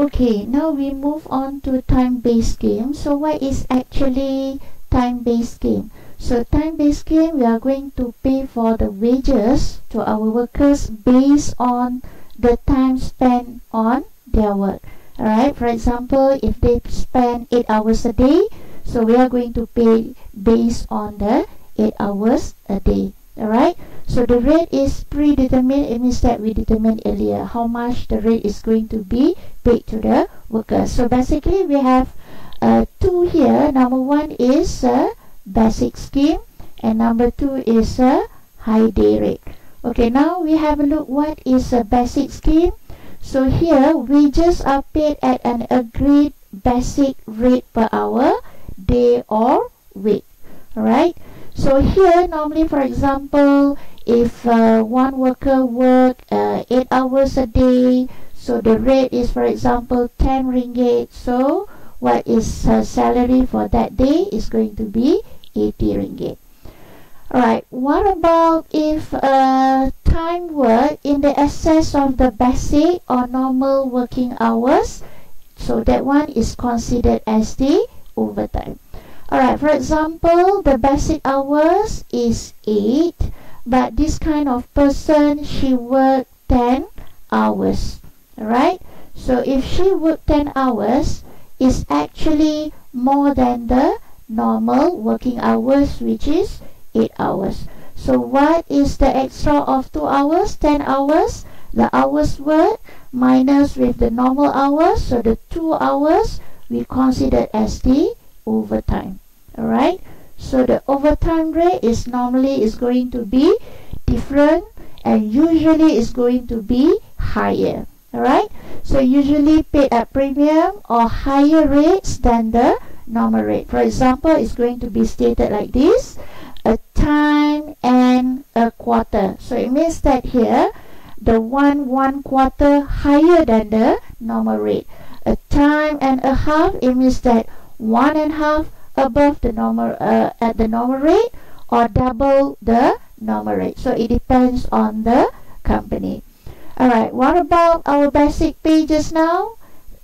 Okay, now we move on to time-based scheme. So what is actually time-based scheme? So time-based scheme, we are going to pay for the wages to our workers based on the time spent on their work. Alright, for example, if they spend 8 hours a day, so we are going to pay based on the 8 hours a day. Alright, so the rate is predetermined. It means that we determined earlier how much the rate is going to be paid to the workers. So basically we have two here. Number one is a basic scheme, and number two is a high day rate. Okay, now we have a look what is a basic scheme. So here wages are paid at an agreed basic rate per hour, day or week. Alright, so here normally, for example, if one worker work 8 hours a day, so the rate is, for example, 10 ringgit. So what is her salary for that day is going to be 80 ringgit. Alright, what about if time work in the excess of the basic or normal working hours? So that one is considered as the overtime. Alright, for example, the basic hours is 8, but this kind of person, she worked 10 hours. Alright, so if she worked 10 hours, it's actually more than the normal working hours, which is 8 hours. So what is the extra of 2 hours? 10 hours. The hours worked minus with the normal hours, so the 2 hours we consider as the overtime. Alright, so the overtime rate is normally is going to be different, and usually is going to be higher. Alright, so usually paid at premium or higher rates than the normal rate. For example, it's going to be stated like this: a time and a quarter. So it means that here the one quarter higher than the normal rate. A time and a half, it means that 1.5 above the normal at the normal rate, or double the normal rate. So it depends on the company. Alright, what about our basic pay just now?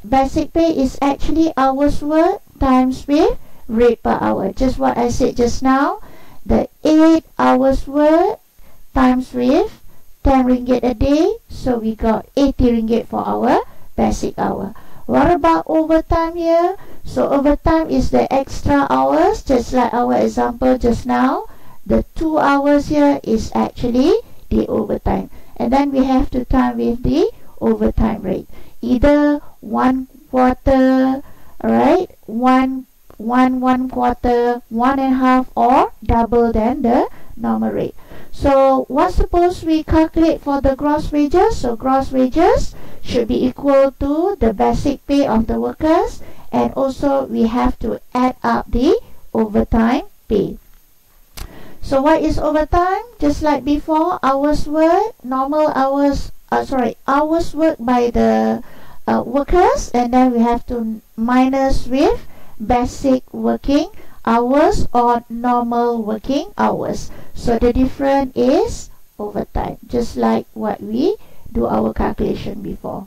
Basic pay is actually hours work times with rate per hour. Just what I said just now. The 8 hours work times with 10 ringgit a day, so we got 80 ringgit for our basic hour. What about overtime here? So overtime is the extra hours, just like our example just now. The 2 hours here is actually the overtime, and then we have to time with the overtime rate, either 1 quarter, alright, one quarter, 1.5, or double than the normal rate. So what suppose we calculate for the gross wages? So gross wages should be equal to the basic pay of the workers, and also we have to add up the overtime pay. So what is overtime? Just like before, hours work, normal hours, hours work by the workers, and then we have to minus with basic working hours or normal working hours. So the difference is overtime, just like what we do our calculation before.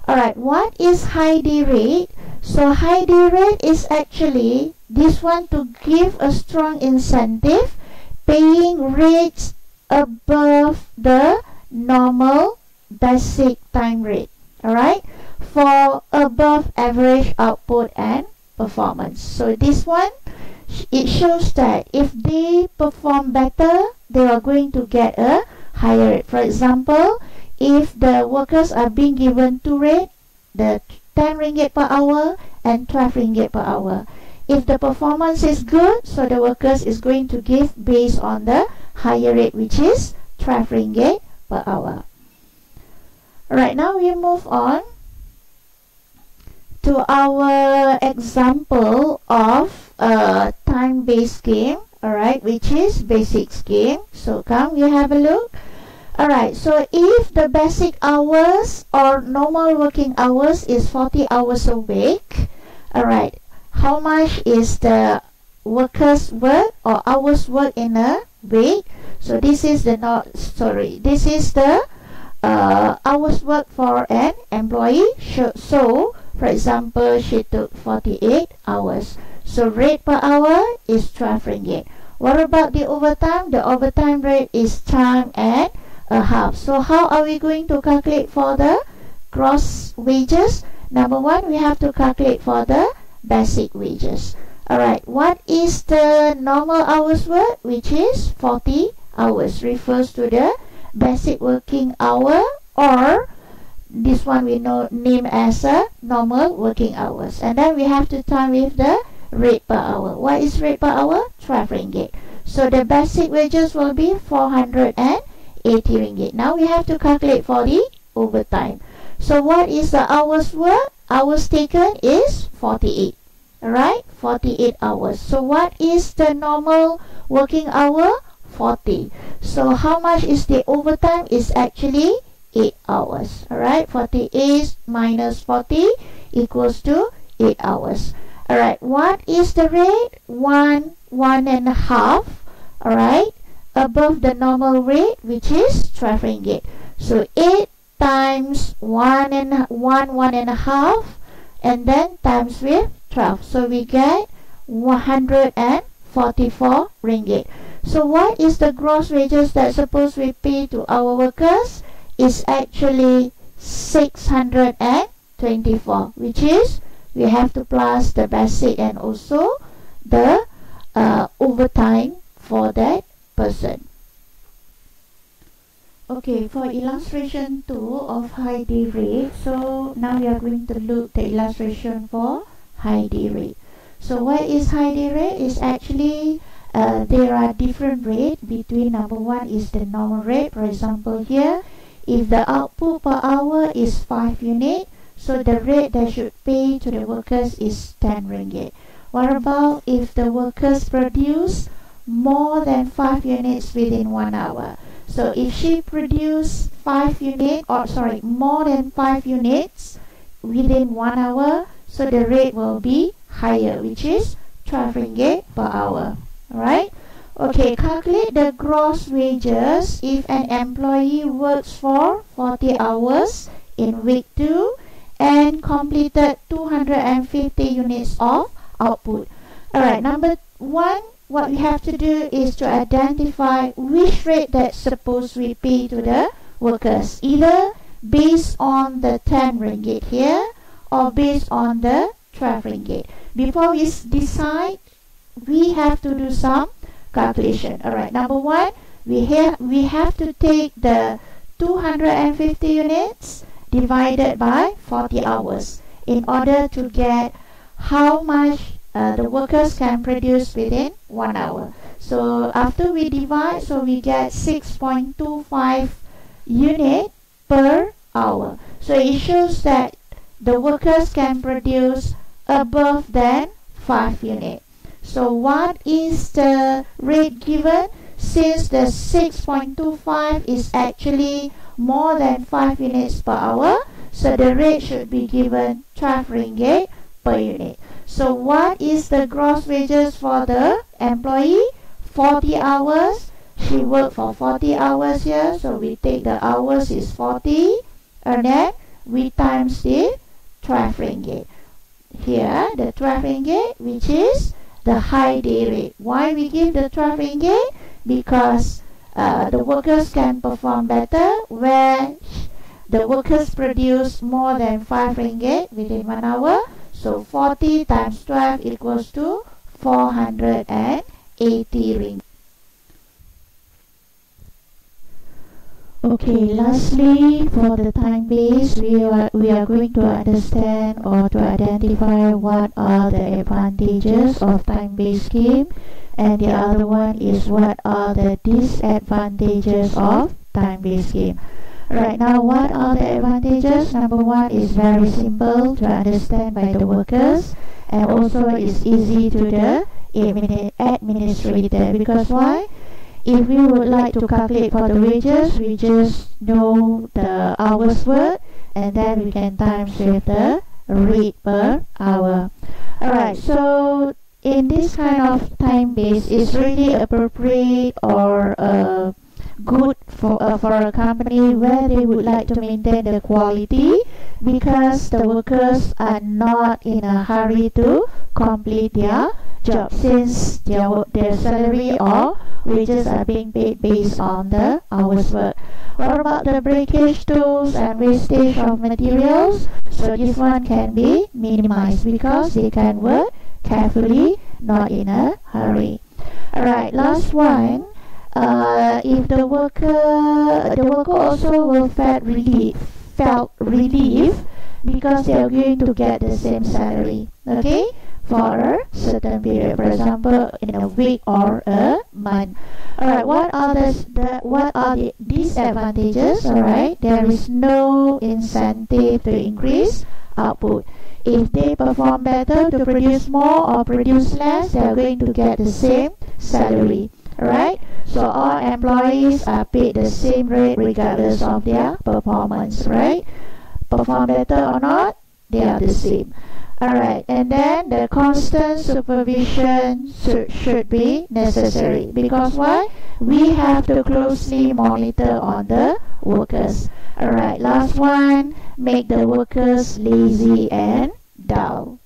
Alright, what is high day rate? So high day rate is actually this one to give a strong incentive, paying rates above the normal basic time rate. Alright, for above average output and performance. So this one, it shows that if they perform better, they are going to get a higher rate. For example, if the workers are being given 2 rates, the 10 ringgit per hour and 12 ringgit per hour. If the performance is good, so the workers is going to give based on the higher rate, which is 12 ringgit per hour. Alright, now we move on to our example of a time-based scheme, alright, which is basic scheme. So come, we have a look. Alright, so if the basic hours or normal working hours is 40 hours a week, alright, how much is the workers work or hours work in a week? So this is the this is the hours work for an employee. So For example, she took 48 hours. So rate per hour is 12 ringgit. What about the overtime? The overtime rate is time and a half. So how are we going to calculate for the gross wages? Number one, we have to calculate for the basic wages. Alright, what is the normal hours work? Which is 40 hours. Refers to the basic working hour, or this one we name as a normal working hours. And then we have to time with the rate per hour. What is rate per hour? 12 ringgit. So the basic wages will be 480 ringgit. Now we have to calculate for the overtime. So what is the hours work? Hours taken is 48. Alright, 48 hours. So what is the normal working hour? 40. So how much is the overtime? Is actually 8 hours. Alright, 48 minus 40 equals to 8 hours. Alright, what is the rate? 1.5. Alright, above the normal rate, which is 12 ringgit. So 8 times 1.5, and then times with 12. So we get 144 ringgit. So what is the gross wages that suppose we pay to our workers? Is actually 624, which is we have to plus the basic and also the overtime for that person. Okay, for illustration 2 of high day rate, so now we are going to look the illustration for high day rate. So what is high day rate? Is actually there are different rate between. Number one is the normal rate. For example here, if the output per hour is 5 unit, so the rate that should pay to the workers is 10 ringgit. What about if the workers produce more than 5 units within 1 hour? So if she produce 5 units, or sorry, more than 5 units within 1 hour, so the rate will be higher, which is 12 ringgit per hour. Alright? Okay, calculate the gross wages if an employee works for 40 hours in week 2 and completed 250 units of output. Alright, number one, what we have to do is to identify which rate that suppose we pay to the workers, either based on the 10 ringgit here or based on the 12 ringgit. Before we decide, we have to do some calculation. Alright, number one, we have to take the 250 units divided by 40 hours in order to get how much the workers can produce within 1 hour. So after we divide, so we get 6.25 unit per hour. So it shows that the workers can produce above than 5 units. So what is the rate given? Since the 6.25 is actually more than 5 units per hour, so the rate should be given 12 ringgit per unit. So what is the gross wages for the employee? 40 hours. She worked for 40 hours here, so we take the hours is 40, and then we times the 12 ringgit. Here the 12 ringgit, which is the high day rate. Why we give the 12 ringgit? Because the workers can perform better where the workers produce more than 5 ringgit within 1 hour. So 40 times 12 equals to 480 ringgit. Okay, lastly, for the time base, we are going to understand or to identify what are the advantages of time-based scheme, and the other one is what are the disadvantages of time-based scheme. Right now, what are the advantages? Number one is very simple to understand by the workers, and also is easy to the administrator. Because why? If we would like to calculate for the wages, we just know the hours worked, and then we can times with the rate per hour. Alright, so in this kind of time base, it's really appropriate or good for a company where they would like to maintain the quality, because the workers are not in a hurry to complete their job, since their salary or wages are being paid based on the hours work. What about the breakage tools and wastage of materials? So this one can be minimized because they can work carefully, not in a hurry. Alright, last one. If the worker also will felt relief because they are going to get the same salary, okay, for a certain period, for example in a week or a month. Alright, what are the disadvantages? Alright, there is no incentive to increase output. If they perform better to produce more or produce less, they are going to get the same salary. Alright, so all employees are paid the same rate regardless of their performance, right? Perform better or not, they are the same. Alright, and then the constant supervision should be necessary, because why? We have to closely monitor on the workers. Alright, last one, make the workers lazy and dull.